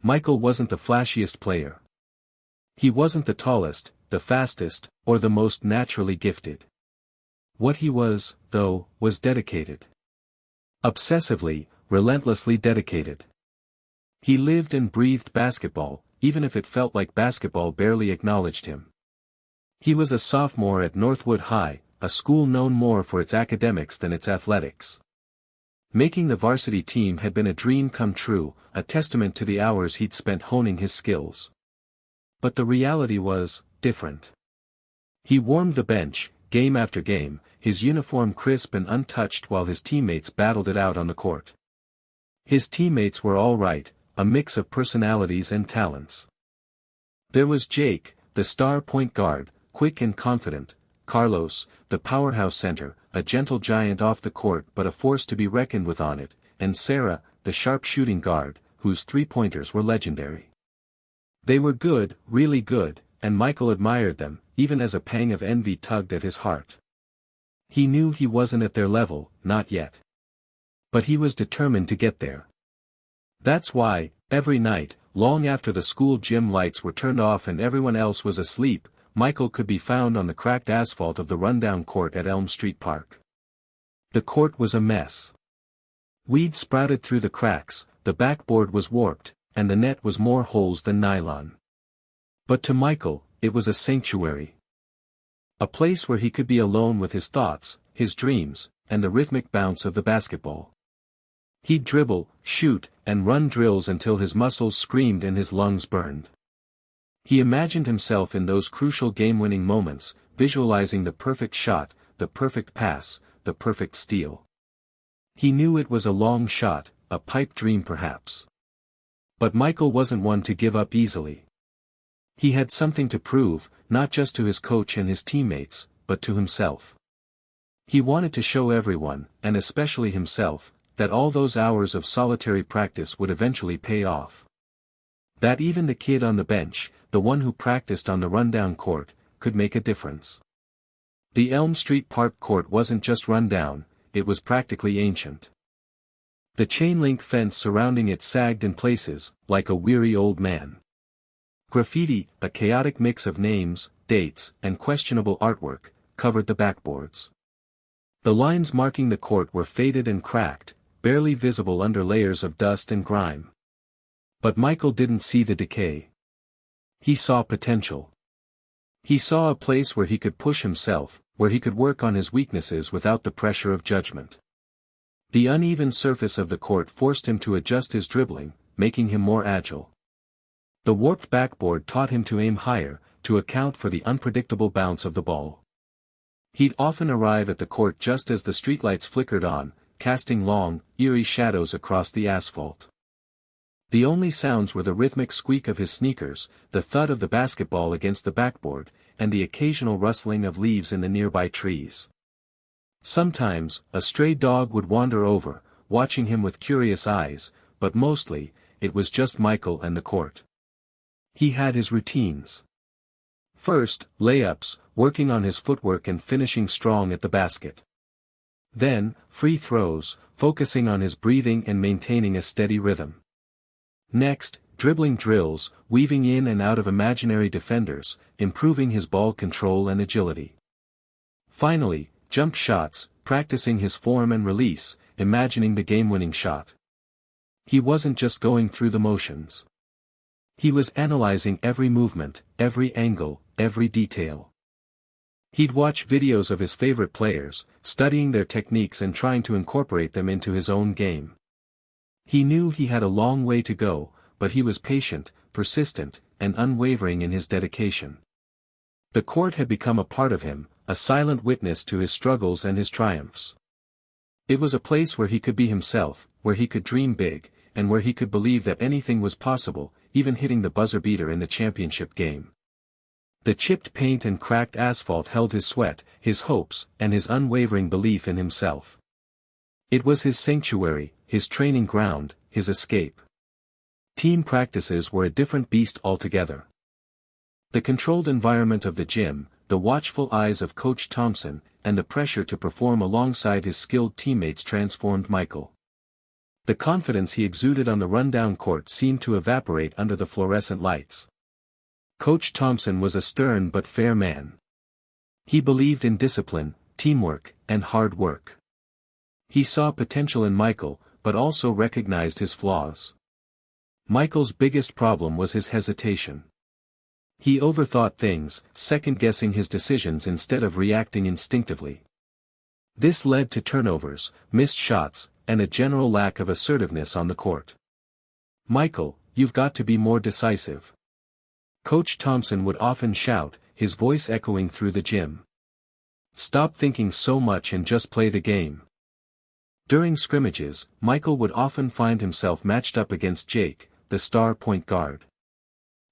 Michael wasn't the flashiest player. He wasn't the tallest, the fastest, or the most naturally gifted. What he was, though, was dedicated. Obsessively, relentlessly dedicated. He lived and breathed basketball, even if it felt like basketball barely acknowledged him. He was a sophomore at Northwood High, a school known more for its academics than its athletics. Making the varsity team had been a dream come true, a testament to the hours he'd spent honing his skills. But the reality was different. He warmed the bench, game after game, his uniform crisp and untouched while his teammates battled it out on the court. His teammates were all right, a mix of personalities and talents. There was Jake, the star point guard, quick and confident, Carlos, the powerhouse center, a gentle giant off the court but a force to be reckoned with on it, and Sarah, the sharp shooting guard, whose three-pointers were legendary. They were good, really good, and Michael admired them, even as a pang of envy tugged at his heart. He knew he wasn't at their level, not yet. But he was determined to get there. That's why, every night, long after the school gym lights were turned off and everyone else was asleep, Michael could be found on the cracked asphalt of the rundown court at Elm Street Park. The court was a mess. Weeds sprouted through the cracks, the backboard was warped, and the net was more holes than nylon. But to Michael, it was a sanctuary. A place where he could be alone with his thoughts, his dreams, and the rhythmic bounce of the basketball. He'd dribble, shoot, and run drills until his muscles screamed and his lungs burned. He imagined himself in those crucial game-winning moments, visualizing the perfect shot, the perfect pass, the perfect steal. He knew it was a long shot, a pipe dream perhaps. But Michael wasn't one to give up easily. He had something to prove, not just to his coach and his teammates, but to himself. He wanted to show everyone, and especially himself, that all those hours of solitary practice would eventually pay off. That even the kid on the bench, the one who practiced on the rundown court, could make a difference. The Elm Street Park court wasn't just rundown, it was practically ancient. The chain-link fence surrounding it sagged in places, like a weary old man. Graffiti, a chaotic mix of names, dates, and questionable artwork, covered the backboards. The lines marking the court were faded and cracked, barely visible under layers of dust and grime. But Michael didn't see the decay. He saw potential. He saw a place where he could push himself, where he could work on his weaknesses without the pressure of judgment. The uneven surface of the court forced him to adjust his dribbling, making him more agile. The warped backboard taught him to aim higher, to account for the unpredictable bounce of the ball. He'd often arrive at the court just as the streetlights flickered on, casting long, eerie shadows across the asphalt. The only sounds were the rhythmic squeak of his sneakers, the thud of the basketball against the backboard, and the occasional rustling of leaves in the nearby trees. Sometimes, a stray dog would wander over, watching him with curious eyes, but mostly, it was just Michael and the court. He had his routines. First, layups, working on his footwork and finishing strong at the basket. Then, free throws, focusing on his breathing and maintaining a steady rhythm. Next, dribbling drills, weaving in and out of imaginary defenders, improving his ball control and agility. Finally, jump shots, practicing his form and release, imagining the game-winning shot. He wasn't just going through the motions. He was analyzing every movement, every angle, every detail. He'd watch videos of his favorite players, studying their techniques and trying to incorporate them into his own game. He knew he had a long way to go, but he was patient, persistent, and unwavering in his dedication. The court had become a part of him, a silent witness to his struggles and his triumphs. It was a place where he could be himself, where he could dream big, and where he could believe that anything was possible, even hitting the buzzer beater in the championship game. The chipped paint and cracked asphalt held his sweat, his hopes, and his unwavering belief in himself. It was his sanctuary, his training ground, his escape. Team practices were a different beast altogether. The controlled environment of the gym, the watchful eyes of Coach Thompson, and the pressure to perform alongside his skilled teammates transformed Michael. The confidence he exuded on the rundown court seemed to evaporate under the fluorescent lights. Coach Thompson was a stern but fair man. He believed in discipline, teamwork, and hard work. He saw potential in Michael, but also recognized his flaws. Michael's biggest problem was his hesitation. He overthought things, second-guessing his decisions instead of reacting instinctively. This led to turnovers, missed shots, and a general lack of assertiveness on the court. "Michael, you've got to be more decisive," Coach Thompson would often shout, his voice echoing through the gym. "Stop thinking so much and just play the game." During scrimmages, Michael would often find himself matched up against Jake, the star point guard.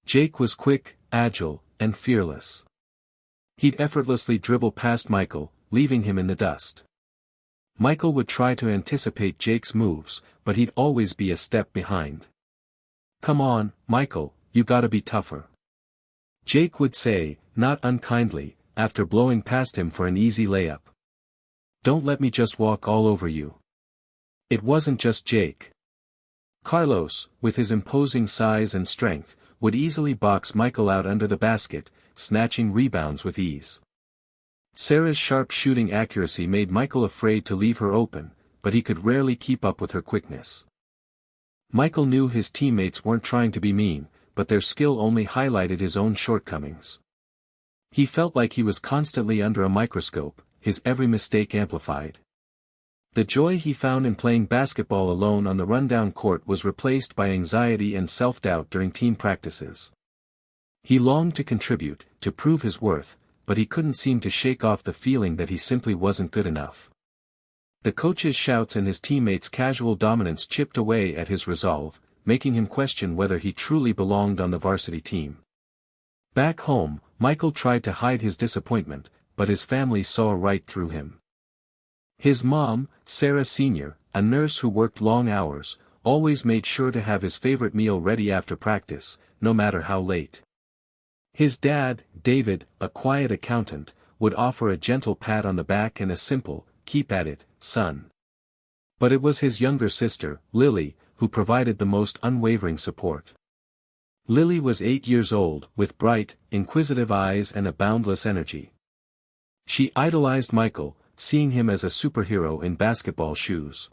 Jake was quick, agile, and fearless. He'd effortlessly dribble past Michael, leaving him in the dust. Michael would try to anticipate Jake's moves, but he'd always be a step behind. "Come on, Michael, you gotta be tougher," Jake would say, not unkindly, after blowing past him for an easy layup. "Don't let me just walk all over you." It wasn't just Jake. Carlos, with his imposing size and strength, would easily box Michael out under the basket, snatching rebounds with ease. Sarah's sharp shooting accuracy made Michael afraid to leave her open, but he could rarely keep up with her quickness. Michael knew his teammates weren't trying to be mean, but their skill only highlighted his own shortcomings. He felt like he was constantly under a microscope, his every mistake amplified. The joy he found in playing basketball alone on the rundown court was replaced by anxiety and self-doubt during team practices. He longed to contribute, to prove his worth, but he couldn't seem to shake off the feeling that he simply wasn't good enough. The coach's shouts and his teammates' casual dominance chipped away at his resolve, making him question whether he truly belonged on the varsity team. Back home, Michael tried to hide his disappointment, but his family saw right through him. His mom, Sarah Sr., a nurse who worked long hours, always made sure to have his favorite meal ready after practice, no matter how late. His dad, David, a quiet accountant, would offer a gentle pat on the back and a simple, "Keep at it, son." But it was his younger sister, Lily, who provided the most unwavering support. Lily was 8 years old, with bright, inquisitive eyes and a boundless energy. She idolized Michael, seeing him as a superhero in basketball shoes.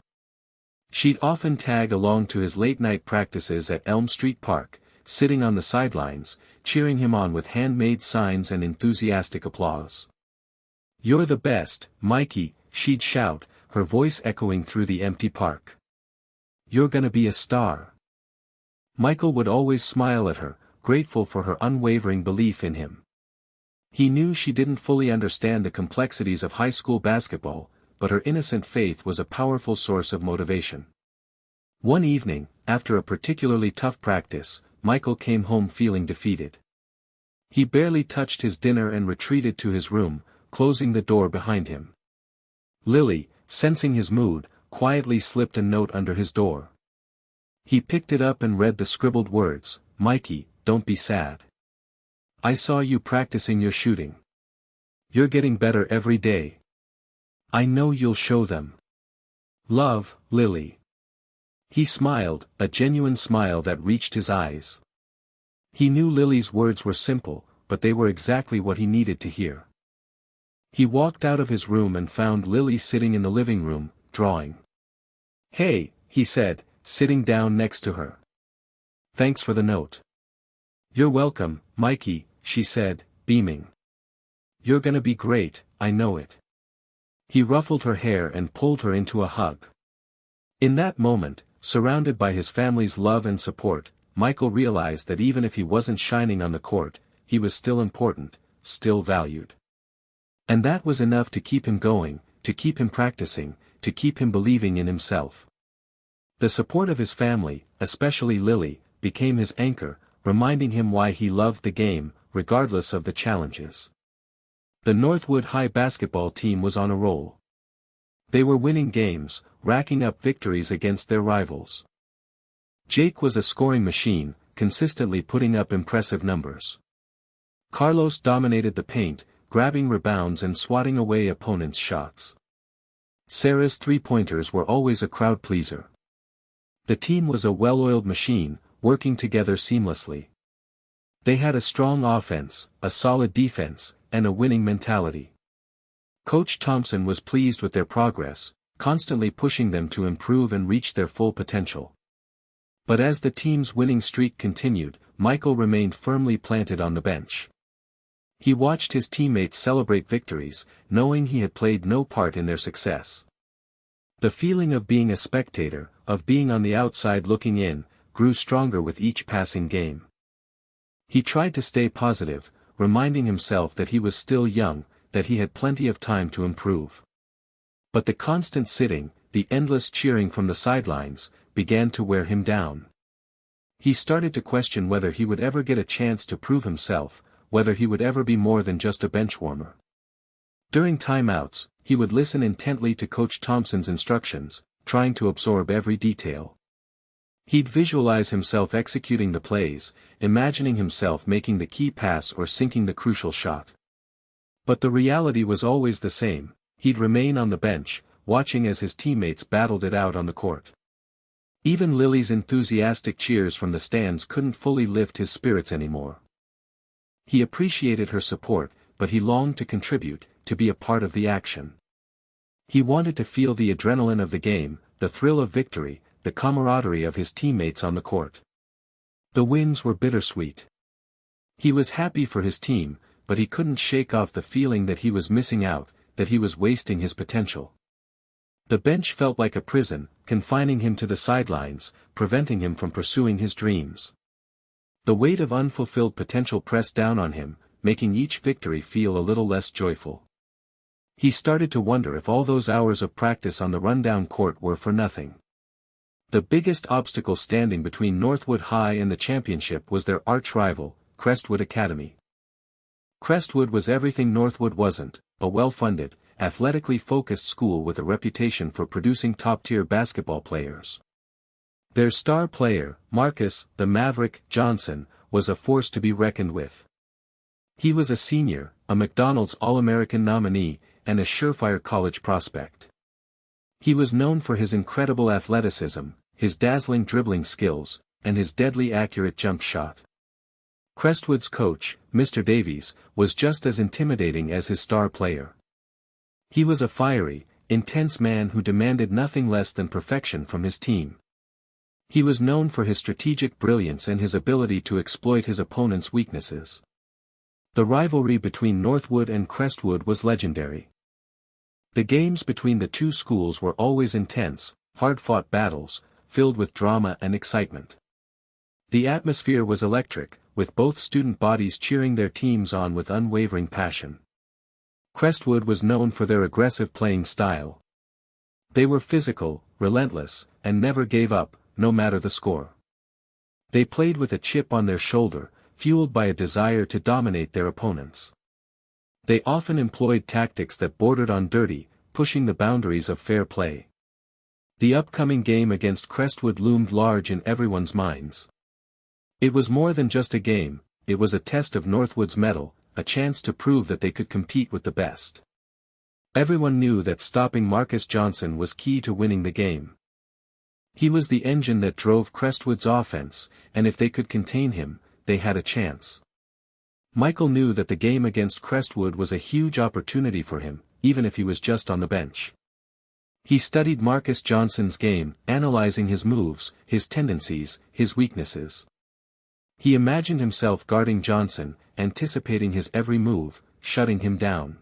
She'd often tag along to his late-night practices at Elm Street Park, sitting on the sidelines, cheering him on with handmade signs and enthusiastic applause. "You're the best, Mikey," she'd shout, her voice echoing through the empty park. "You're gonna be a star." Michael would always smile at her, grateful for her unwavering belief in him. He knew she didn't fully understand the complexities of high school basketball, but her innocent faith was a powerful source of motivation. One evening, after a particularly tough practice, Michael came home feeling defeated. He barely touched his dinner and retreated to his room, closing the door behind him. Lily, sensing his mood, quietly slipped a note under his door. He picked it up and read the scribbled words, "Mikey, don't be sad. I saw you practicing your shooting. You're getting better every day. I know you'll show them. Love, Lily." He smiled, a genuine smile that reached his eyes. He knew Lily's words were simple, but they were exactly what he needed to hear. He walked out of his room and found Lily sitting in the living room, drawing. "Hey," he said, sitting down next to her. "Thanks for the note." "You're welcome, Mikey," she said, beaming. "You're gonna be great, I know it." He ruffled her hair and pulled her into a hug. In that moment, surrounded by his family's love and support, Michael realized that even if he wasn't shining on the court, he was still important, still valued. And that was enough to keep him going, to keep him practicing, to keep him believing in himself. The support of his family, especially Lily, became his anchor, reminding him why he loved the game, regardless of the challenges. The Northwood High basketball team was on a roll. They were winning games, racking up victories against their rivals. Jake was a scoring machine, consistently putting up impressive numbers. Carlos dominated the paint, grabbing rebounds and swatting away opponents' shots. Sarah's three-pointers were always a crowd pleaser. The team was a well-oiled machine, working together seamlessly. They had a strong offense, a solid defense, and a winning mentality. Coach Thompson was pleased with their progress, constantly pushing them to improve and reach their full potential. But as the team's winning streak continued, Michael remained firmly planted on the bench. He watched his teammates celebrate victories, knowing he had played no part in their success. The feeling of being a spectator, of being on the outside looking in, grew stronger with each passing game. He tried to stay positive, reminding himself that he was still young, that he had plenty of time to improve. But the constant sitting, the endless cheering from the sidelines, began to wear him down. He started to question whether he would ever get a chance to prove himself, whether he would ever be more than just a bench warmer. During timeouts, he would listen intently to Coach Thompson's instructions, trying to absorb every detail. He'd visualize himself executing the plays, imagining himself making the key pass or sinking the crucial shot. But the reality was always the same: he'd remain on the bench, watching as his teammates battled it out on the court. Even Lily's enthusiastic cheers from the stands couldn't fully lift his spirits anymore. He appreciated her support, but he longed to contribute, to be a part of the action. He wanted to feel the adrenaline of the game, the thrill of victory, the camaraderie of his teammates on the court. The wins were bittersweet. He was happy for his team, but he couldn't shake off the feeling that he was missing out, that he was wasting his potential. The bench felt like a prison, confining him to the sidelines, preventing him from pursuing his dreams. The weight of unfulfilled potential pressed down on him, making each victory feel a little less joyful. He started to wonder if all those hours of practice on the rundown court were for nothing. The biggest obstacle standing between Northwood High and the championship was their arch-rival, Crestwood Academy. Crestwood was everything Northwood wasn't: a well-funded, athletically focused school with a reputation for producing top-tier basketball players. Their star player, Marcus, the Maverick, Johnson, was a force to be reckoned with. He was a senior, a McDonald's All-American nominee, and a surefire college prospect. He was known for his incredible athleticism, his dazzling dribbling skills, and his deadly accurate jump shot. Crestwood's coach, Mr. Davies, was just as intimidating as his star player. He was a fiery, intense man who demanded nothing less than perfection from his team. He was known for his strategic brilliance and his ability to exploit his opponent's weaknesses. The rivalry between Northwood and Crestwood was legendary. The games between the two schools were always intense, hard-fought battles, filled with drama and excitement. The atmosphere was electric, with both student bodies cheering their teams on with unwavering passion. Crestwood was known for their aggressive playing style. They were physical, relentless, and never gave up, no matter the score. They played with a chip on their shoulder, fueled by a desire to dominate their opponents. They often employed tactics that bordered on dirty, pushing the boundaries of fair play. The upcoming game against Crestwood loomed large in everyone's minds. It was more than just a game, it was a test of Northwood's mettle, a chance to prove that they could compete with the best. Everyone knew that stopping Marcus Johnson was key to winning the game. He was the engine that drove Crestwood's offense, and if they could contain him, they had a chance. Michael knew that the game against Crestwood was a huge opportunity for him, even if he was just on the bench. He studied Marcus Johnson's game, analyzing his moves, his tendencies, his weaknesses. He imagined himself guarding Johnson, anticipating his every move, shutting him down.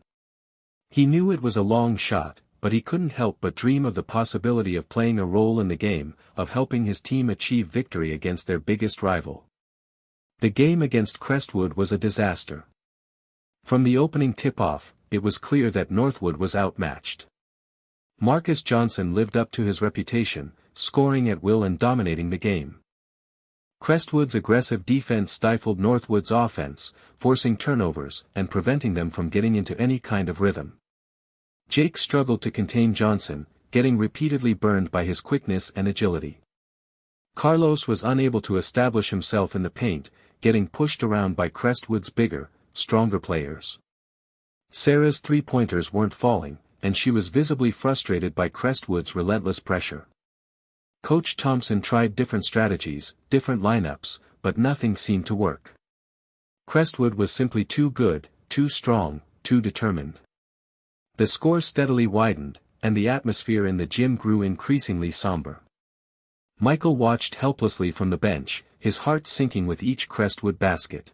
He knew it was a long shot, but he couldn't help but dream of the possibility of playing a role in the game, of helping his team achieve victory against their biggest rival. The game against Crestwood was a disaster. From the opening tip-off, it was clear that Northwood was outmatched. Marcus Johnson lived up to his reputation, scoring at will and dominating the game. Crestwood's aggressive defense stifled Northwood's offense, forcing turnovers and preventing them from getting into any kind of rhythm. Jake struggled to contain Johnson, getting repeatedly burned by his quickness and agility. Carlos was unable to establish himself in the paint, getting pushed around by Crestwood's bigger, stronger players. Sarah's three-pointers weren't falling, and she was visibly frustrated by Crestwood's relentless pressure. Coach Thompson tried different strategies, different lineups, but nothing seemed to work. Crestwood was simply too good, too strong, too determined. The score steadily widened, and the atmosphere in the gym grew increasingly somber. Michael watched helplessly from the bench, his heart sinking with each Crestwood basket.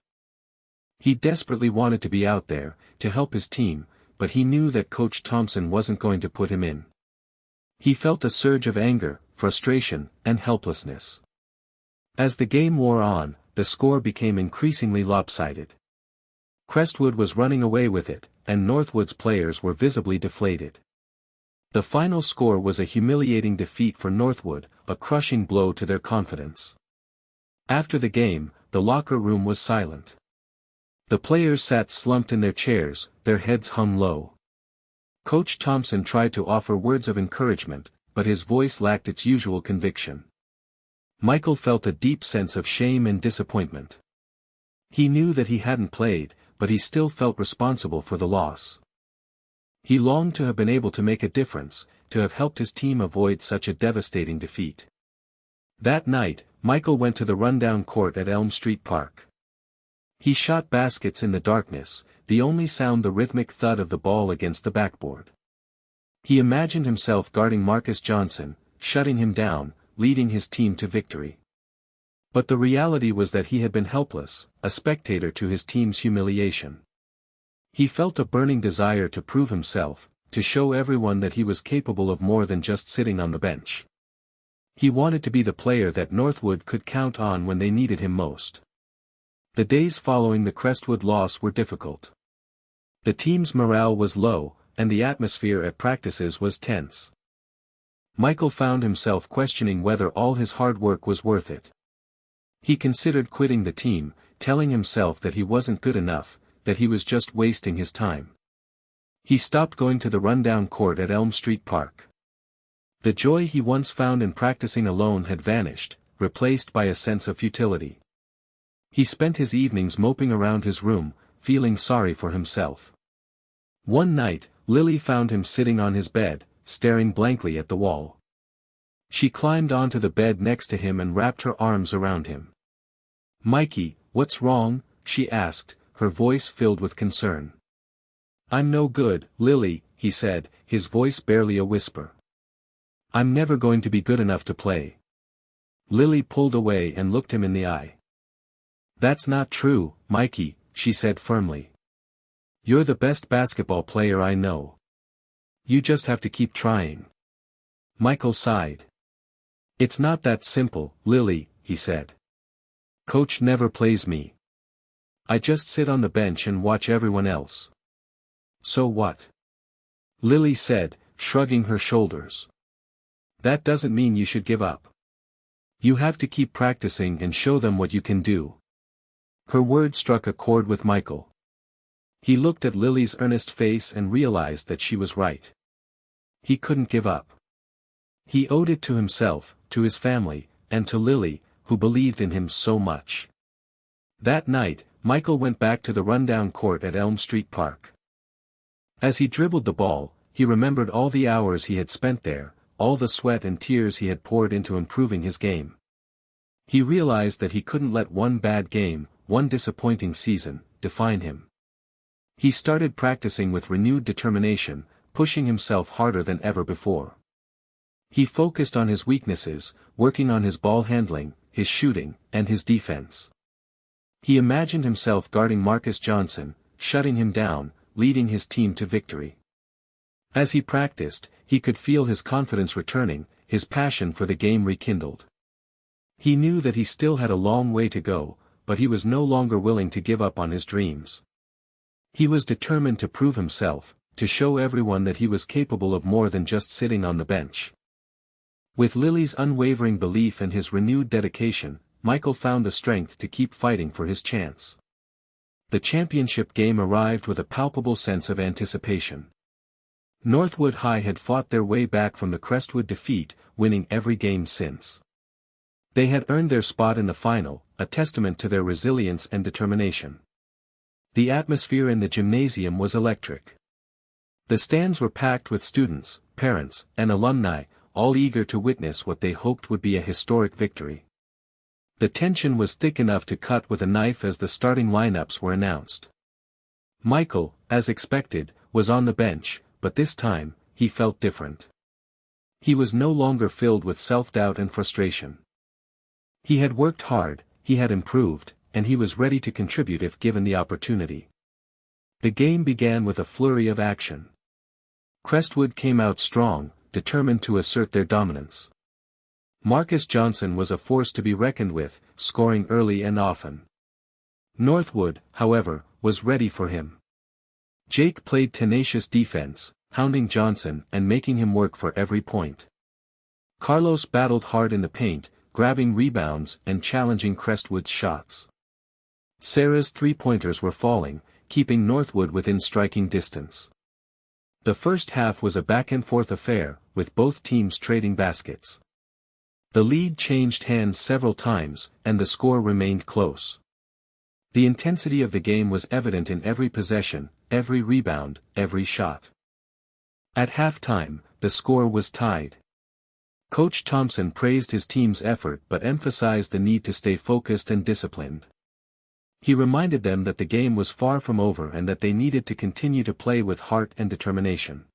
He desperately wanted to be out there, to help his team, but he knew that Coach Thompson wasn't going to put him in. He felt a surge of anger, frustration, and helplessness. As the game wore on, the score became increasingly lopsided. Crestwood was running away with it, and Northwood's players were visibly deflated. The final score was a humiliating defeat for Northwood, a crushing blow to their confidence. After the game, the locker room was silent. The players sat slumped in their chairs, their heads hung low. Coach Thompson tried to offer words of encouragement, but his voice lacked its usual conviction. Michael felt a deep sense of shame and disappointment. He knew that he hadn't played, but he still felt responsible for the loss. He longed to have been able to make a difference, to have helped his team avoid such a devastating defeat. That night, Michael went to the rundown court at Elm Street Park. He shot baskets in the darkness, the only sound the rhythmic thud of the ball against the backboard. He imagined himself guarding Marcus Johnson, shutting him down, leading his team to victory. But the reality was that he had been helpless, a spectator to his team's humiliation. He felt a burning desire to prove himself, to show everyone that he was capable of more than just sitting on the bench. He wanted to be the player that Northwood could count on when they needed him most. The days following the Crestwood loss were difficult. The team's morale was low, and the atmosphere at practices was tense. Michael found himself questioning whether all his hard work was worth it. He considered quitting the team, telling himself that he wasn't good enough, that he was just wasting his time. He stopped going to the rundown court at Elm Street Park. The joy he once found in practicing alone had vanished, replaced by a sense of futility. He spent his evenings moping around his room, feeling sorry for himself. One night, Lily found him sitting on his bed, staring blankly at the wall. She climbed onto the bed next to him and wrapped her arms around him. "Mikey, what's wrong?" she asked, her voice filled with concern. "I'm no good, Lily," he said, his voice barely a whisper. "I'm never going to be good enough to play." Lily pulled away and looked him in the eye. "That's not true, Mikey," she said firmly. "You're the best basketball player I know. You just have to keep trying." Michael sighed. "It's not that simple, Lily," he said. "Coach never plays me. I just sit on the bench and watch everyone else." "So what?" Lily said, shrugging her shoulders. "That doesn't mean you should give up. You have to keep practicing and show them what you can do." Her words struck a chord with Michael. He looked at Lily's earnest face and realized that she was right. He couldn't give up. He owed it to himself, to his family, and to Lily, who believed in him so much. That night, Michael went back to the rundown court at Elm Street Park. As he dribbled the ball, he remembered all the hours he had spent there, all the sweat and tears he had poured into improving his game. He realized that he couldn't let one bad game, one disappointing season, define him. He started practicing with renewed determination, pushing himself harder than ever before. He focused on his weaknesses, working on his ball handling, his shooting, and his defense. He imagined himself guarding Marcus Johnson, shutting him down, leading his team to victory. As he practiced, he could feel his confidence returning, his passion for the game rekindled. He knew that he still had a long way to go, but he was no longer willing to give up on his dreams. He was determined to prove himself, to show everyone that he was capable of more than just sitting on the bench. With Lily's unwavering belief and his renewed dedication, Michael found the strength to keep fighting for his chance. The championship game arrived with a palpable sense of anticipation. Northwood High had fought their way back from the Crestwood defeat, winning every game since. They had earned their spot in the final, a testament to their resilience and determination. The atmosphere in the gymnasium was electric. The stands were packed with students, parents, and alumni, all eager to witness what they hoped would be a historic victory. The tension was thick enough to cut with a knife as the starting lineups were announced. Michael, as expected, was on the bench, but this time, he felt different. He was no longer filled with self-doubt and frustration. He had worked hard, he had improved, and he was ready to contribute if given the opportunity. The game began with a flurry of action. Crestwood came out strong, determined to assert their dominance. Marcus Johnson was a force to be reckoned with, scoring early and often. Northwood, however, was ready for him. Jake played tenacious defense, hounding Johnson and making him work for every point. Carlos battled hard in the paint, grabbing rebounds and challenging Crestwood's shots. Sarah's three-pointers were falling, keeping Northwood within striking distance. The first half was a back-and-forth affair, with both teams trading baskets. The lead changed hands several times, and the score remained close. The intensity of the game was evident in every possession, every rebound, every shot. At halftime, the score was tied. Coach Thompson praised his team's effort but emphasized the need to stay focused and disciplined. He reminded them that the game was far from over and that they needed to continue to play with heart and determination.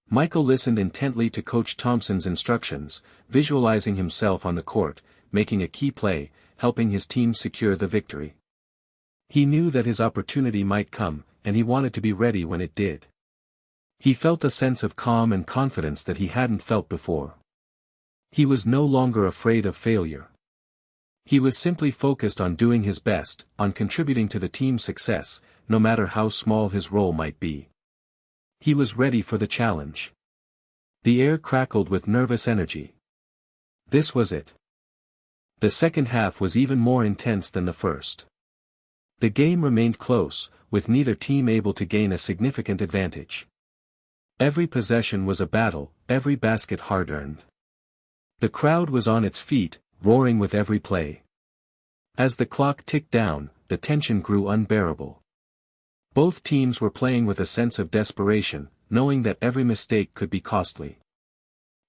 Michael listened intently to Coach Thompson's instructions, visualizing himself on the court, making a key play, helping his team secure the victory. He knew that his opportunity might come, and he wanted to be ready when it did. He felt a sense of calm and confidence that he hadn't felt before. He was no longer afraid of failure. He was simply focused on doing his best, on contributing to the team's success, no matter how small his role might be. He was ready for the challenge. The air crackled with nervous energy. This was it. The second half was even more intense than the first. The game remained close, with neither team able to gain a significant advantage. Every possession was a battle, every basket hard-earned. The crowd was on its feet, roaring with every play. As the clock ticked down, the tension grew unbearable. Both teams were playing with a sense of desperation, knowing that every mistake could be costly.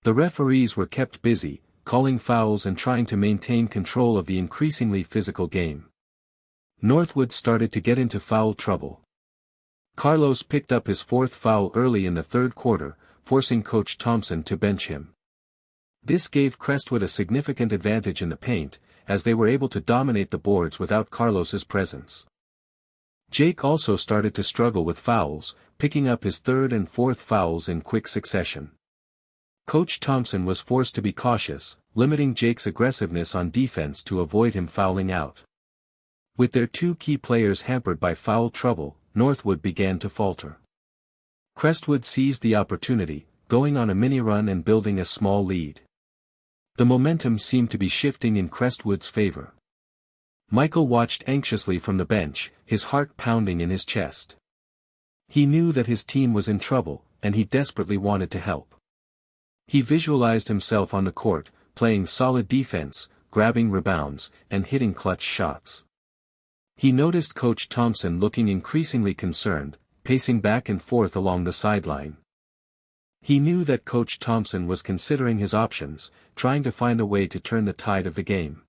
The referees were kept busy, calling fouls and trying to maintain control of the increasingly physical game. Northwood started to get into foul trouble. Carlos picked up his fourth foul early in the third quarter, forcing Coach Thompson to bench him. This gave Crestwood a significant advantage in the paint, as they were able to dominate the boards without Carlos's presence. Jake also started to struggle with fouls, picking up his third and fourth fouls in quick succession. Coach Thompson was forced to be cautious, limiting Jake's aggressiveness on defense to avoid him fouling out. With their two key players hampered by foul trouble, Northwood began to falter. Crestwood seized the opportunity, going on a mini-run and building a small lead. The momentum seemed to be shifting in Crestwood's favor. Michael watched anxiously from the bench, his heart pounding in his chest. He knew that his team was in trouble, and he desperately wanted to help. He visualized himself on the court, playing solid defense, grabbing rebounds, and hitting clutch shots. He noticed Coach Thompson looking increasingly concerned, pacing back and forth along the sideline. He knew that Coach Thompson was considering his options, trying to find a way to turn the tide of the game.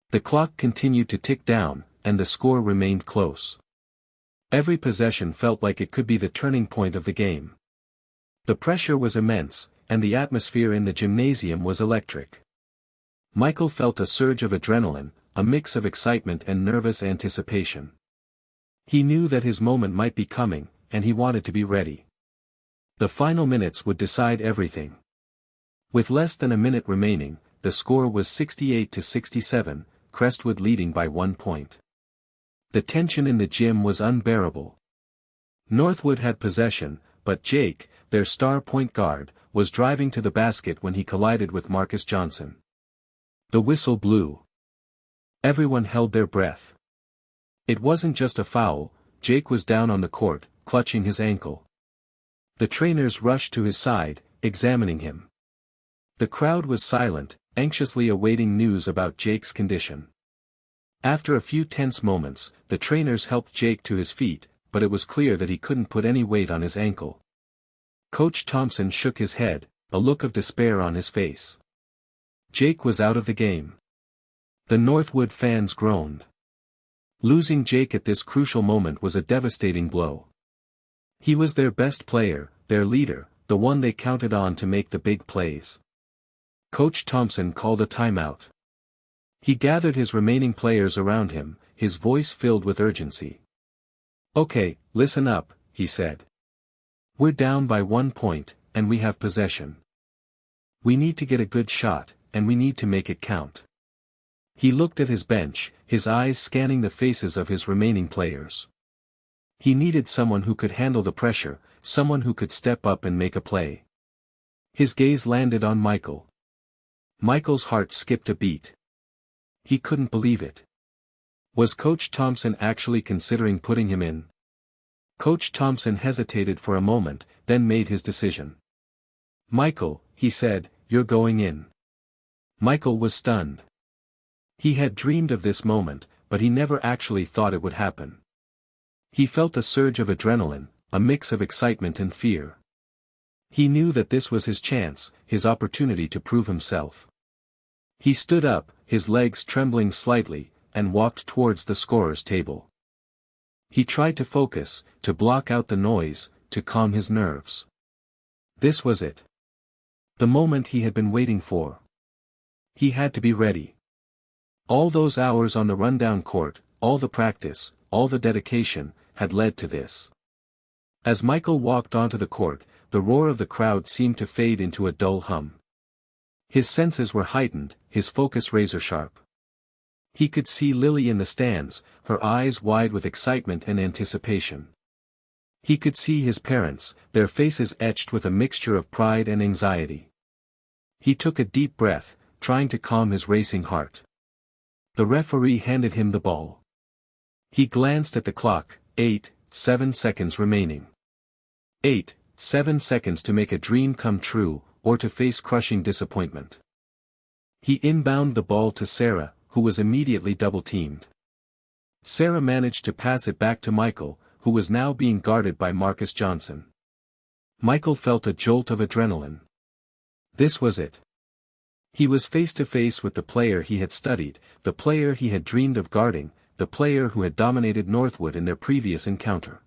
The clock continued to tick down, and the score remained close. Every possession felt like it could be the turning point of the game. The pressure was immense, and the atmosphere in the gymnasium was electric. Michael felt a surge of adrenaline, a mix of excitement and nervous anticipation. He knew that his moment might be coming, and he wanted to be ready. The final minutes would decide everything. With less than a minute remaining, the score was 68-67, Crestwood leading by 1 point. The tension in the gym was unbearable. Northwood had possession, but Jake, their star point guard, was driving to the basket when he collided with Marcus Johnson. The whistle blew. Everyone held their breath. It wasn't just a foul, Jake was down on the court, clutching his ankle. The trainers rushed to his side, examining him. The crowd was silent, anxiously awaiting news about Jake's condition. After a few tense moments, the trainers helped Jake to his feet, but it was clear that he couldn't put any weight on his ankle. Coach Thompson shook his head, a look of despair on his face. Jake was out of the game. The Northwood fans groaned. Losing Jake at this crucial moment was a devastating blow. He was their best player, their leader, the one they counted on to make the big plays. Coach Thompson called a timeout. He gathered his remaining players around him, his voice filled with urgency. "Okay, listen up," he said. "We're down by 1 point, and we have possession. We need to get a good shot, and we need to make it count." He looked at his bench, his eyes scanning the faces of his remaining players. He needed someone who could handle the pressure, someone who could step up and make a play. His gaze landed on Michael. Michael's heart skipped a beat. He couldn't believe it. Was Coach Thompson actually considering putting him in? Coach Thompson hesitated for a moment, then made his decision. "Michael," he said, "you're going in." Michael was stunned. He had dreamed of this moment, but he never actually thought it would happen. He felt a surge of adrenaline, a mix of excitement and fear. He knew that this was his chance, his opportunity to prove himself. He stood up, his legs trembling slightly, and walked towards the scorer's table. He tried to focus, to block out the noise, to calm his nerves. This was it. The moment he had been waiting for. He had to be ready. All those hours on the rundown court, all the practice, all the dedication, had led to this. As Michael walked onto the court, the roar of the crowd seemed to fade into a dull hum. His senses were heightened, his focus razor-sharp. He could see Lily in the stands, her eyes wide with excitement and anticipation. He could see his parents, their faces etched with a mixture of pride and anxiety. He took a deep breath, trying to calm his racing heart. The referee handed him the ball. He glanced at the clock, 7 seconds remaining. 7 seconds to make a dream come true, or to face crushing disappointment. He inbounded the ball to Sarah, who was immediately double-teamed. Sarah managed to pass it back to Michael, who was now being guarded by Marcus Johnson. Michael felt a jolt of adrenaline. This was it. He was face to face with the player he had studied, the player he had dreamed of guarding, the player who had dominated Northwood in their previous encounter.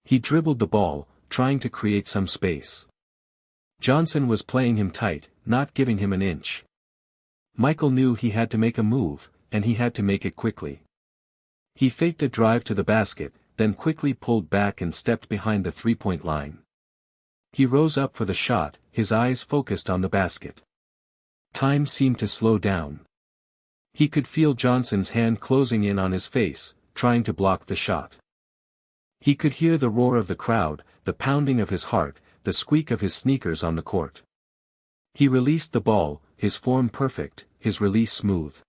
He dribbled the ball, trying to create some space. Johnson was playing him tight, not giving him an inch. Michael knew he had to make a move, and he had to make it quickly. He faked a drive to the basket, then quickly pulled back and stepped behind the three-point line. He rose up for the shot, his eyes focused on the basket. Time seemed to slow down. He could feel Johnson's hand closing in on his face, trying to block the shot. He could hear the roar of the crowd, the pounding of his heart, the squeak of his sneakers on the court. He released the ball, his form perfect, his release smooth.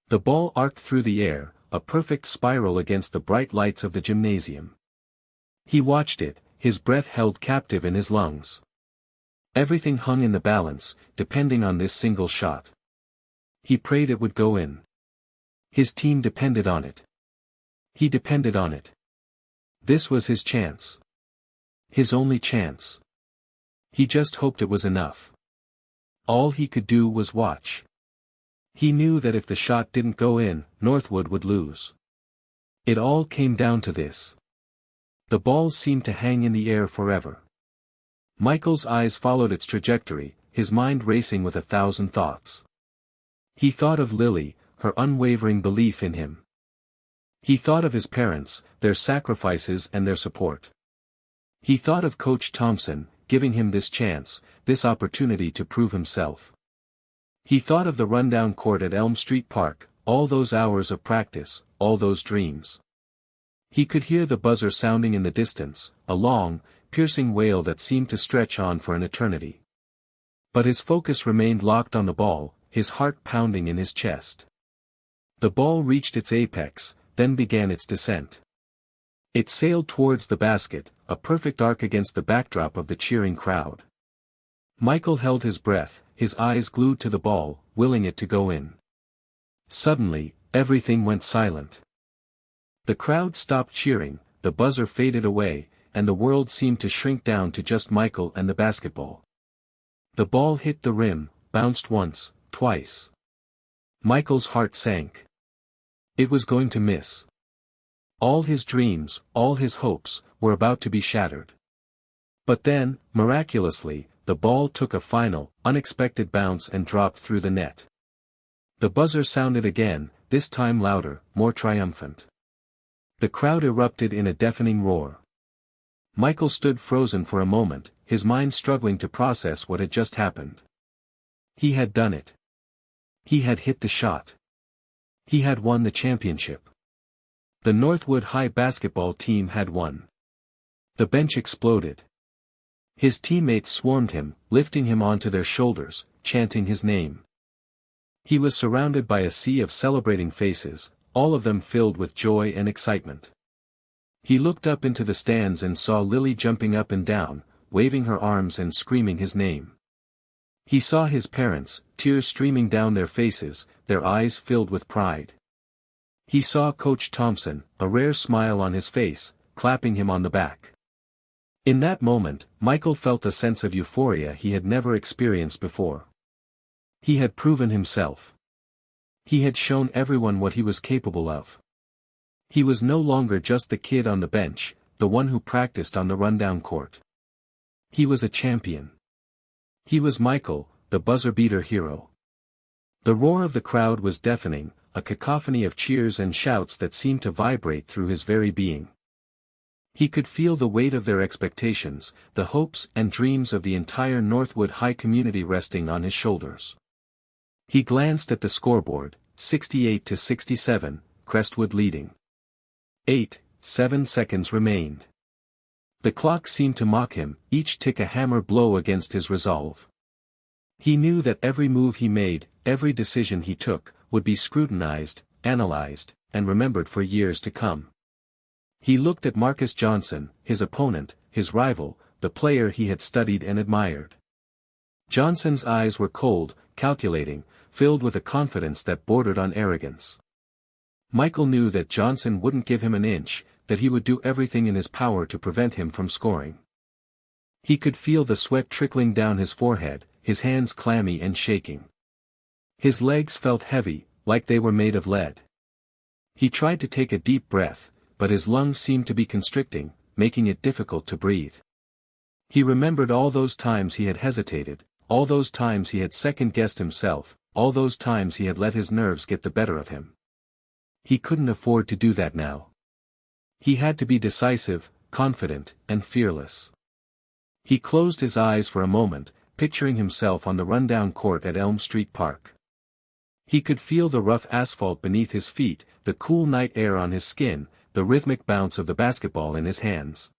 The ball arced through the air, a perfect spiral against the bright lights of the gymnasium. He watched it, his breath held captive in his lungs. Everything hung in the balance, depending on this single shot. He prayed it would go in. His team depended on it. He depended on it. This was his chance. His only chance. He just hoped it was enough. All he could do was watch. He knew that if the shot didn't go in, Northwood would lose. It all came down to this. The ball seemed to hang in the air forever. Michael's eyes followed its trajectory, his mind racing with 1,000 thoughts. He thought of Lily, her unwavering belief in him. He thought of his parents, their sacrifices and their support. He thought of Coach Thompson, giving him this chance, this opportunity to prove himself. He thought of the rundown court at Elm Street Park, all those hours of practice, all those dreams. He could hear the buzzer sounding in the distance, a long, piercing wail that seemed to stretch on for an eternity. But his focus remained locked on the ball, his heart pounding in his chest. The ball reached its apex, then began its descent. It sailed towards the basket, a perfect arc against the backdrop of the cheering crowd. Michael held his breath, his eyes glued to the ball, willing it to go in. Suddenly, everything went silent. The crowd stopped cheering, the buzzer faded away, and the world seemed to shrink down to just Michael and the basketball. The ball hit the rim, bounced once, twice. Michael's heart sank. It was going to miss. All his dreams, all his hopes, were about to be shattered. But then, miraculously, the ball took a final, unexpected bounce and dropped through the net. The buzzer sounded again, this time louder, more triumphant. The crowd erupted in a deafening roar. Michael stood frozen for a moment, his mind struggling to process what had just happened. He had done it. He had hit the shot. He had won the championship. The Northwood High basketball team had won. The bench exploded. His teammates swarmed him, lifting him onto their shoulders, chanting his name. He was surrounded by a sea of celebrating faces, all of them filled with joy and excitement. He looked up into the stands and saw Lily jumping up and down, waving her arms and screaming his name. He saw his parents, tears streaming down their faces, their eyes filled with pride. He saw Coach Thompson, a rare smile on his face, clapping him on the back. In that moment, Michael felt a sense of euphoria he had never experienced before. He had proven himself. He had shown everyone what he was capable of. He was no longer just the kid on the bench, the one who practiced on the rundown court. He was a champion. He was Michael, the buzzer-beater hero. The roar of the crowd was deafening, a cacophony of cheers and shouts that seemed to vibrate through his very being. He could feel the weight of their expectations, the hopes and dreams of the entire Northwood High community resting on his shoulders. He glanced at the scoreboard, 68-67, Crestwood leading. 7 seconds remained. The clock seemed to mock him, each tick a hammer blow against his resolve. He knew that every move he made, every decision he took, would be scrutinized, analyzed, and remembered for years to come. He looked at Marcus Johnson, his opponent, his rival, the player he had studied and admired. Johnson's eyes were cold, calculating, filled with a confidence that bordered on arrogance. Michael knew that Johnson wouldn't give him an inch, that he would do everything in his power to prevent him from scoring. He could feel the sweat trickling down his forehead, his hands clammy and shaking. His legs felt heavy, like they were made of lead. He tried to take a deep breath, but his lungs seemed to be constricting, making it difficult to breathe. He remembered all those times he had hesitated, all those times he had second-guessed himself, all those times he had let his nerves get the better of him. He couldn't afford to do that now. He had to be decisive, confident, and fearless. He closed his eyes for a moment, picturing himself on the rundown court at Elm Street Park. He could feel the rough asphalt beneath his feet, the cool night air on his skin, the rhythmic bounce of the basketball in his hands.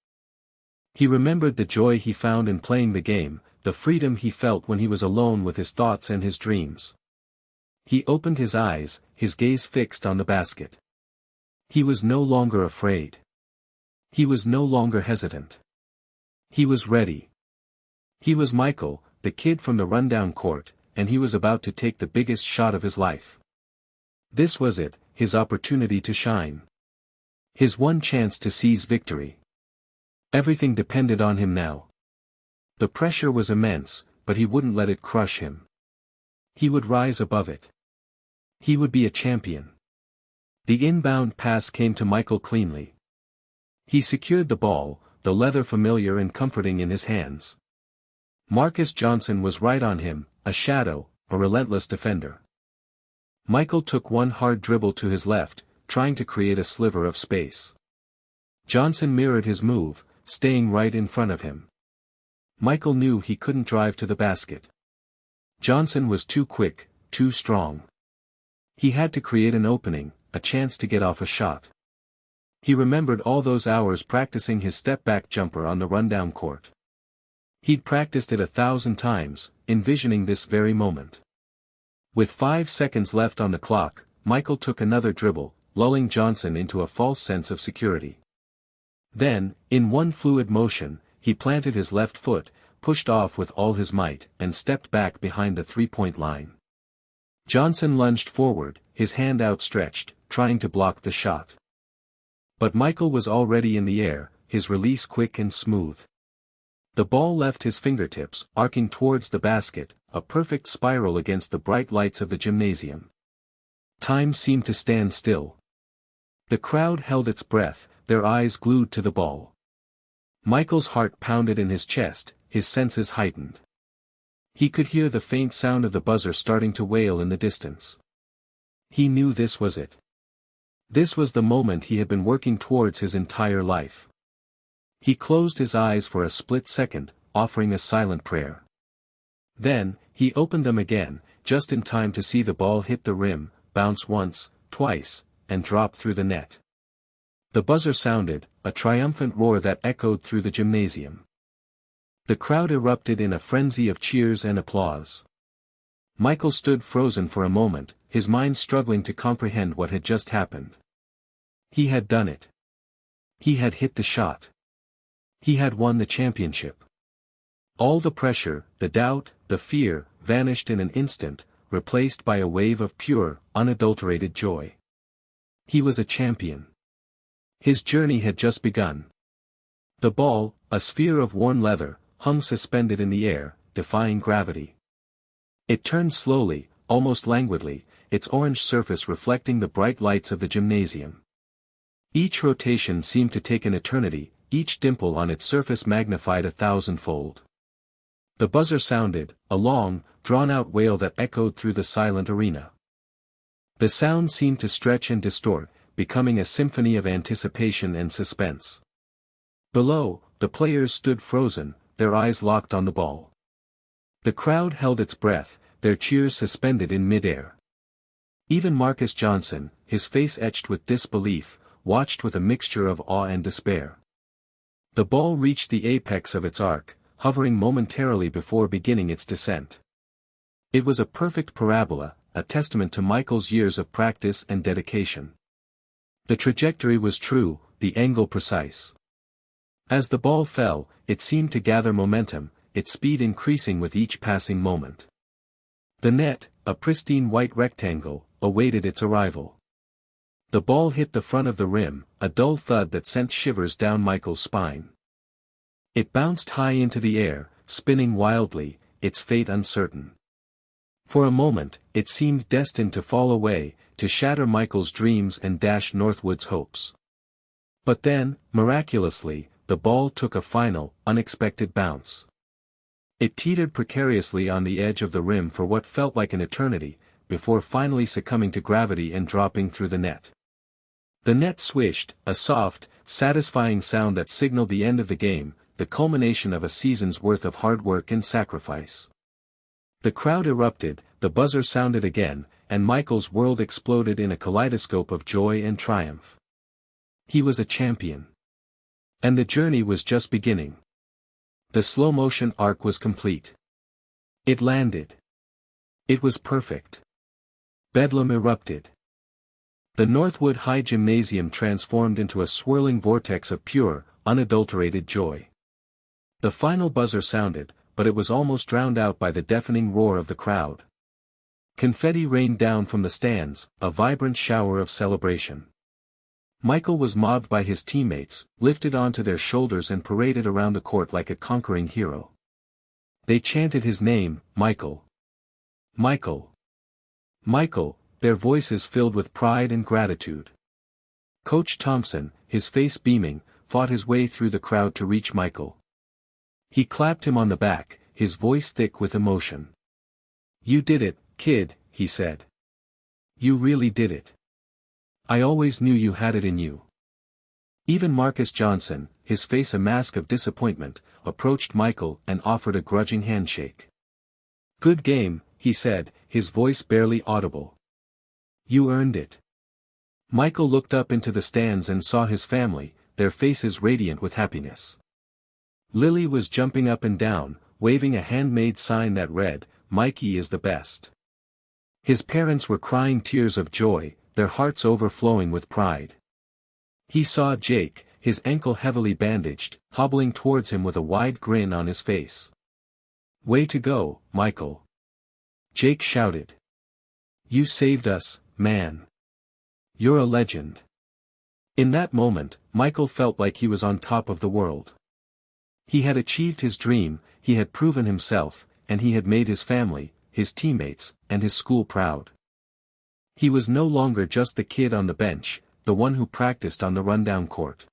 He remembered the joy he found in playing the game, the freedom he felt when he was alone with his thoughts and his dreams. He opened his eyes, his gaze fixed on the basket. He was no longer afraid. He was no longer hesitant. He was ready. He was Michael, the kid from the rundown court, and he was about to take the biggest shot of his life. This was it, his opportunity to shine. His one chance to seize victory. Everything depended on him now. The pressure was immense, but he wouldn't let it crush him. He would rise above it. He would be a champion. The inbound pass came to Michael cleanly. He secured the ball, the leather familiar and comforting in his hands. Marcus Johnson was right on him, a shadow, a relentless defender. Michael took one hard dribble to his left, trying to create a sliver of space. Johnson mirrored his move, staying right in front of him. Michael knew he couldn't drive to the basket. Johnson was too quick, too strong. He had to create an opening, a chance to get off a shot. He remembered all those hours practicing his step-back jumper on the rundown court. He'd practiced it 1,000 times, envisioning this very moment. With 5 seconds left on the clock, Michael took another dribble, lulling Johnson into a false sense of security. Then, in one fluid motion, he planted his left foot, pushed off with all his might, and stepped back behind the three-point line. Johnson lunged forward, his hand outstretched, trying to block the shot. But Michael was already in the air, his release quick and smooth. The ball left his fingertips, arcing towards the basket, a perfect spiral against the bright lights of the gymnasium. Time seemed to stand still. The crowd held its breath, their eyes glued to the ball. Michael's heart pounded in his chest, his senses heightened. He could hear the faint sound of the buzzer starting to wail in the distance. He knew this was it. This was the moment he had been working towards his entire life. He closed his eyes for a split second, offering a silent prayer. Then, he opened them again, just in time to see the ball hit the rim, bounce once, twice, and drop through the net. The buzzer sounded, a triumphant roar that echoed through the gymnasium. The crowd erupted in a frenzy of cheers and applause. Michael stood frozen for a moment, his mind struggling to comprehend what had just happened. He had done it. He had hit the shot. He had won the championship. All the pressure, the doubt, the fear, vanished in an instant, replaced by a wave of pure, unadulterated joy. He was a champion. His journey had just begun. The ball, a sphere of worn leather, hung suspended in the air, defying gravity. It turned slowly, almost languidly, its orange surface reflecting the bright lights of the gymnasium. Each rotation seemed to take an eternity, each dimple on its surface magnified 1,000-fold. The buzzer sounded, a long, drawn-out wail that echoed through the silent arena. The sound seemed to stretch and distort, becoming a symphony of anticipation and suspense. Below, the players stood frozen, their eyes locked on the ball. The crowd held its breath, their cheers suspended in mid-air. Even Marcus Johnson, his face etched with disbelief, watched with a mixture of awe and despair. The ball reached the apex of its arc, hovering momentarily before beginning its descent. It was a perfect parabola, a testament to Michael's years of practice and dedication. The trajectory was true, the angle precise. As the ball fell, it seemed to gather momentum, its speed increasing with each passing moment. The net, a pristine white rectangle, awaited its arrival. The ball hit the front of the rim, a dull thud that sent shivers down Michael's spine. It bounced high into the air, spinning wildly, its fate uncertain. For a moment, it seemed destined to fall away, to shatter Michael's dreams and dash Northwood's hopes. But then, miraculously, the ball took a final, unexpected bounce. It teetered precariously on the edge of the rim for what felt like an eternity, before finally succumbing to gravity and dropping through the net. The net swished, a soft, satisfying sound that signaled the end of the game, the culmination of a season's worth of hard work and sacrifice. The crowd erupted, the buzzer sounded again, and Michael's world exploded in a kaleidoscope of joy and triumph. He was a champion. And the journey was just beginning. The slow-motion arc was complete. It landed. It was perfect. Bedlam erupted. The Northwood High Gymnasium transformed into a swirling vortex of pure, unadulterated joy. The final buzzer sounded, but it was almost drowned out by the deafening roar of the crowd. Confetti rained down from the stands, a vibrant shower of celebration. Michael was mobbed by his teammates, lifted onto their shoulders and paraded around the court like a conquering hero. They chanted his name, Michael. Michael. Michael, their voices filled with pride and gratitude. Coach Thompson, his face beaming, fought his way through the crowd to reach Michael. He clapped him on the back, his voice thick with emotion. "You did it, kid," he said. "You really did it. I always knew you had it in you." Even Marcus Johnson, his face a mask of disappointment, approached Michael and offered a grudging handshake. "Good game," he said, his voice barely audible. "You earned it." Michael looked up into the stands and saw his family, their faces radiant with happiness. Lily was jumping up and down, waving a handmade sign that read, "Mikey is the best." His parents were crying tears of joy, their hearts overflowing with pride. He saw Jake, his ankle heavily bandaged, hobbling towards him with a wide grin on his face. "Way to go, Michael!" Jake shouted. "You saved us, man. You're a legend." In that moment, Michael felt like he was on top of the world. He had achieved his dream, he had proven himself, and he had made his family, his teammates, and his school proud. He was no longer just the kid on the bench, the one who practiced on the rundown court.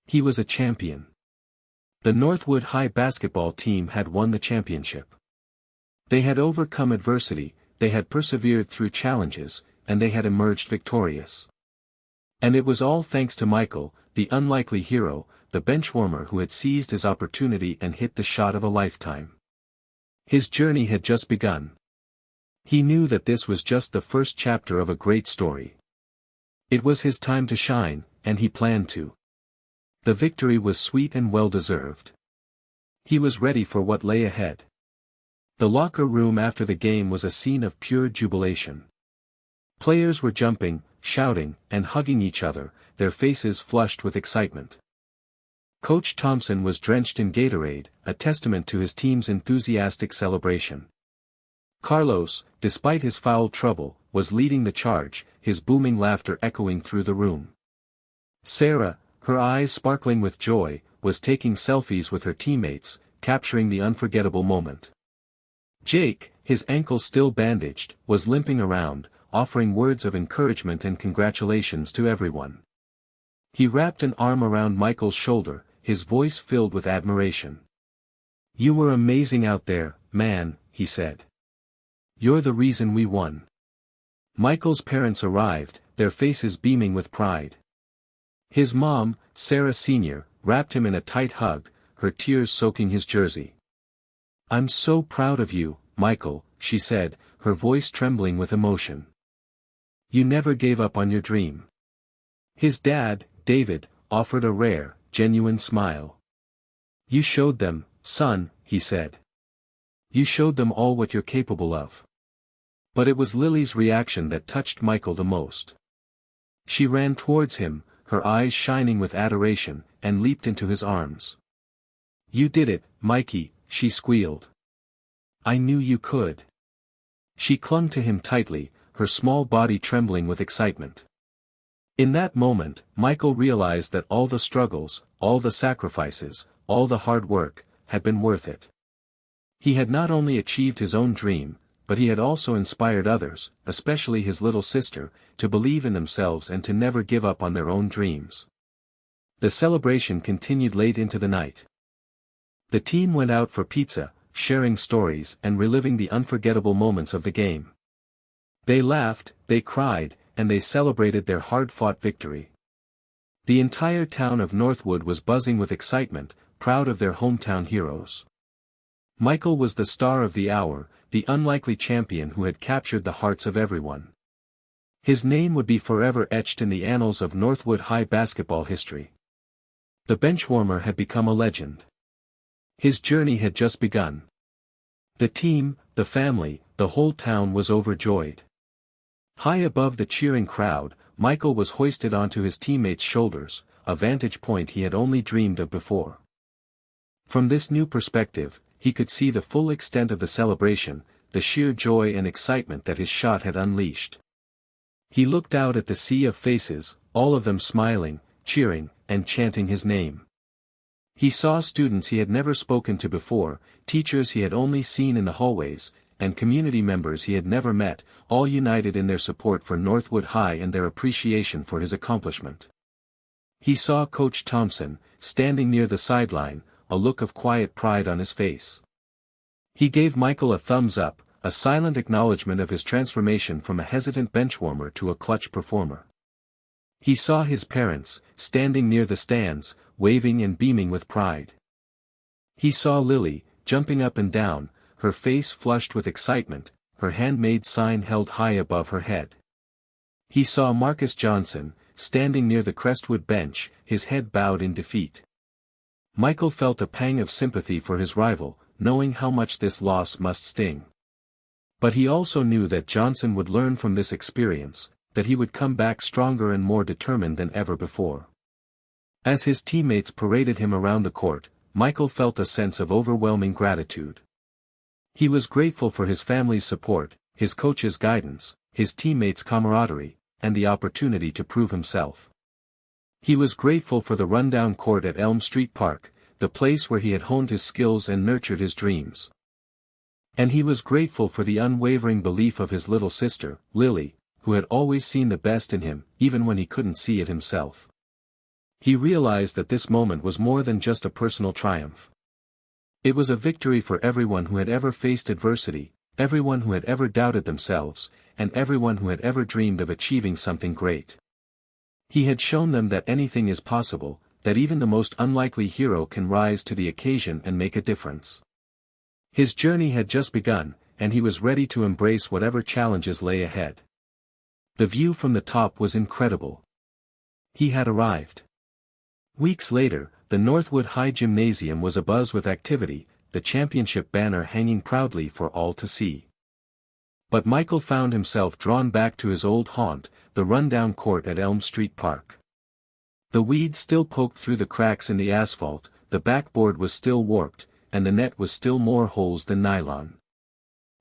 He was a champion. The Northwood High basketball team had won the championship. They had overcome adversity, they had persevered through challenges, and they had emerged victorious. And it was all thanks to Michael, the unlikely hero, the benchwarmer who had seized his opportunity and hit the shot of a lifetime. His journey had just begun. He knew that this was just the first chapter of a great story. It was his time to shine, and he planned to. The victory was sweet and well-deserved. He was ready for what lay ahead. The locker room after the game was a scene of pure jubilation. Players were jumping, shouting, and hugging each other, their faces flushed with excitement. Coach Thompson was drenched in Gatorade, a testament to his team's enthusiastic celebration. Carlos, despite his foul trouble, was leading the charge, his booming laughter echoing through the room. Sarah, her eyes sparkling with joy, was taking selfies with her teammates, capturing the unforgettable moment. Jake, his ankle still bandaged, was limping around, offering words of encouragement and congratulations to everyone. He wrapped an arm around Michael's shoulder, his voice filled with admiration. "You were amazing out there, man," he said. "You're the reason we won." Michael's parents arrived, their faces beaming with pride. His mom, Sarah Sr., wrapped him in a tight hug, her tears soaking his jersey. "I'm so proud of you, Michael," she said, her voice trembling with emotion. "You never gave up on your dream." His dad, David, offered a rare, genuine smile. "You showed them, son," he said. "You showed them all what you're capable of." But it was Lily's reaction that touched Michael the most. She ran towards him, her eyes shining with adoration, and leaped into his arms. "You did it, Mikey," she squealed. "I knew you could." She clung to him tightly, her small body trembling with excitement. In that moment, Michael realized that all the struggles, all the sacrifices, all the hard work, had been worth it. He had not only achieved his own dream, but he had also inspired others, especially his little sister, to believe in themselves and to never give up on their own dreams. The celebration continued late into the night. The team went out for pizza, sharing stories and reliving the unforgettable moments of the game. They laughed, they cried, and they celebrated their hard-fought victory. The entire town of Northwood was buzzing with excitement, proud of their hometown heroes. Michael was the star of the hour, the unlikely champion who had captured the hearts of everyone. His name would be forever etched in the annals of Northwood High basketball history. The benchwarmer had become a legend. His journey had just begun. The team, the family, the whole town was overjoyed. High above the cheering crowd, Michael was hoisted onto his teammates' shoulders, a vantage point he had only dreamed of before. From this new perspective, he could see the full extent of the celebration, the sheer joy and excitement that his shot had unleashed. He looked out at the sea of faces, all of them smiling, cheering, and chanting his name. He saw students he had never spoken to before, teachers he had only seen in the hallways, and community members he had never met, all united in their support for Northwood High and their appreciation for his accomplishment. He saw Coach Thompson, standing near the sideline, a look of quiet pride on his face. He gave Michael a thumbs up, a silent acknowledgement of his transformation from a hesitant benchwarmer to a clutch performer. He saw his parents, standing near the stands, waving and beaming with pride. He saw Lily, jumping up and down, her face flushed with excitement, her handmade sign held high above her head. He saw Marcus Johnson, standing near the Crestwood bench, his head bowed in defeat. Michael felt a pang of sympathy for his rival, knowing how much this loss must sting. But he also knew that Johnson would learn from this experience, that he would come back stronger and more determined than ever before. As his teammates paraded him around the court, Michael felt a sense of overwhelming gratitude. He was grateful for his family's support, his coach's guidance, his teammates' camaraderie, and the opportunity to prove himself. He was grateful for the rundown court at Elm Street Park, the place where he had honed his skills and nurtured his dreams. And he was grateful for the unwavering belief of his little sister, Lily, who had always seen the best in him, even when he couldn't see it himself. He realized that this moment was more than just a personal triumph. It was a victory for everyone who had ever faced adversity, everyone who had ever doubted themselves, and everyone who had ever dreamed of achieving something great. He had shown them that anything is possible, that even the most unlikely hero can rise to the occasion and make a difference. His journey had just begun, and he was ready to embrace whatever challenges lay ahead. The view from the top was incredible. He had arrived. Weeks later, the Northwood High Gymnasium was abuzz with activity, the championship banner hanging proudly for all to see. But Michael found himself drawn back to his old haunt, the rundown court at Elm Street Park. The weeds still poked through the cracks in the asphalt, the backboard was still warped, and the net was still more holes than nylon.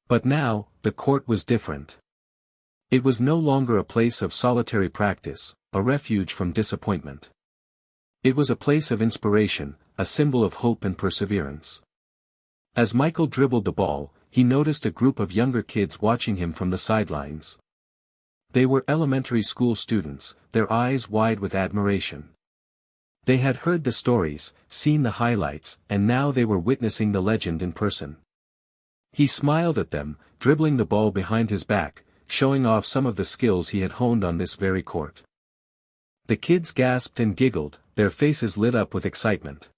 But now, the court was different. It was no longer a place of solitary practice, a refuge from disappointment. It was a place of inspiration, a symbol of hope and perseverance. As Michael dribbled the ball, he noticed a group of younger kids watching him from the sidelines. They were elementary school students, their eyes wide with admiration. They had heard the stories, seen the highlights, and now they were witnessing the legend in person. He smiled at them, dribbling the ball behind his back, showing off some of the skills he had honed on this very court. The kids gasped and giggled, their faces lit up with excitement.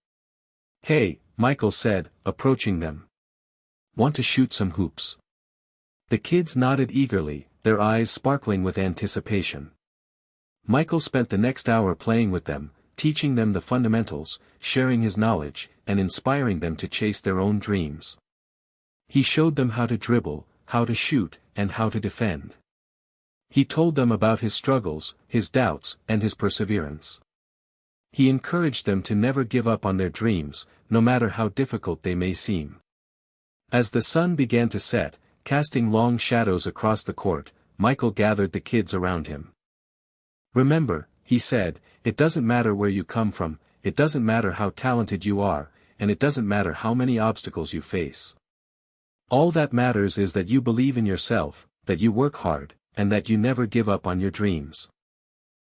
"Hey," Michael said, approaching them. "Want to shoot some hoops?" The kids nodded eagerly, their eyes sparkling with anticipation. Michael spent the next hour playing with them, teaching them the fundamentals, sharing his knowledge, and inspiring them to chase their own dreams. He showed them how to dribble, how to shoot, and how to defend. He told them about his struggles, his doubts, and his perseverance. He encouraged them to never give up on their dreams, no matter how difficult they may seem. As the sun began to set, casting long shadows across the court, Michael gathered the kids around him. "Remember," he said, "it doesn't matter where you come from, it doesn't matter how talented you are, and it doesn't matter how many obstacles you face. All that matters is that you believe in yourself, that you work hard, and that you never give up on your dreams."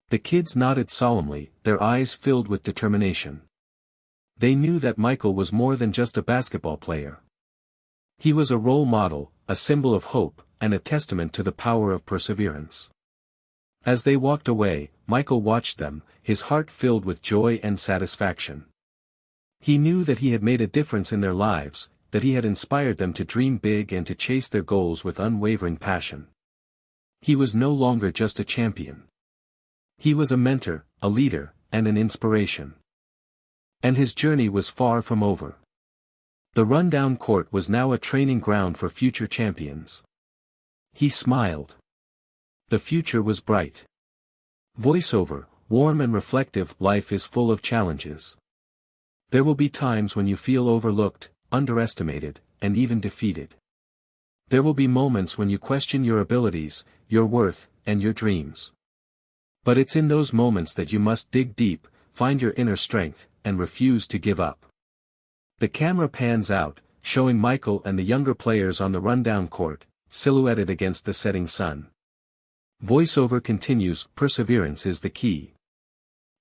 The kids nodded solemnly, their eyes filled with determination. They knew that Michael was more than just a basketball player. He was a role model, a symbol of hope, and a testament to the power of perseverance. As they walked away, Michael watched them, his heart filled with joy and satisfaction. He knew that he had made a difference in their lives, that he had inspired them to dream big and to chase their goals with unwavering passion. He was no longer just a champion. He was a mentor, a leader, and an inspiration. And his journey was far from over. The rundown court was now a training ground for future champions. He smiled. The future was bright. Voiceover, warm and reflective. Life is full of challenges. There will be times when you feel overlooked, underestimated, and even defeated. There will be moments when you question your abilities, your worth, and your dreams. But it's in those moments that you must dig deep, find your inner strength, and refuse to give up. The camera pans out, showing Michael and the younger players on the rundown court, silhouetted against the setting sun. Voiceover continues, perseverance is the key.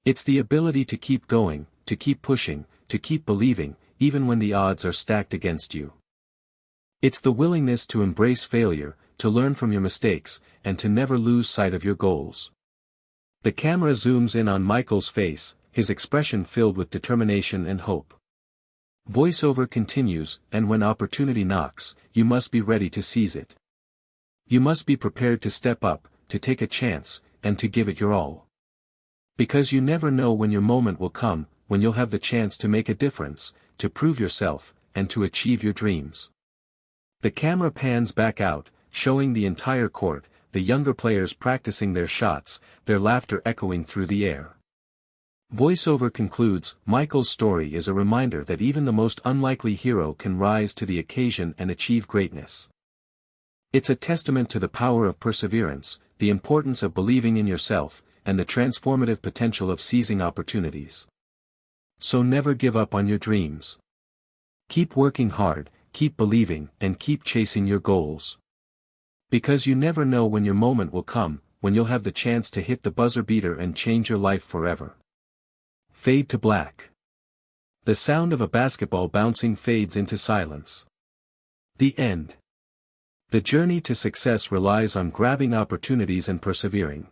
It's the ability to keep going, to keep pushing, to keep believing, even when the odds are stacked against you. It's the willingness to embrace failure, to learn from your mistakes, and to never lose sight of your goals. The camera zooms in on Michael's face, his expression filled with determination and hope. Voiceover continues, and when opportunity knocks, you must be ready to seize it. You must be prepared to step up, to take a chance, and to give it your all. Because you never know when your moment will come, when you'll have the chance to make a difference, to prove yourself, and to achieve your dreams. The camera pans back out, showing the entire court, the younger players practicing their shots, their laughter echoing through the air. Voiceover concludes, Michael's story is a reminder that even the most unlikely hero can rise to the occasion and achieve greatness. It's a testament to the power of perseverance, the importance of believing in yourself, and the transformative potential of seizing opportunities. So never give up on your dreams. Keep working hard, keep believing, and keep chasing your goals. Because you never know when your moment will come, when you'll have the chance to hit the buzzer beater and change your life forever. Fade to black. The sound of a basketball bouncing fades into silence. The end. The journey to success relies on grabbing opportunities and persevering.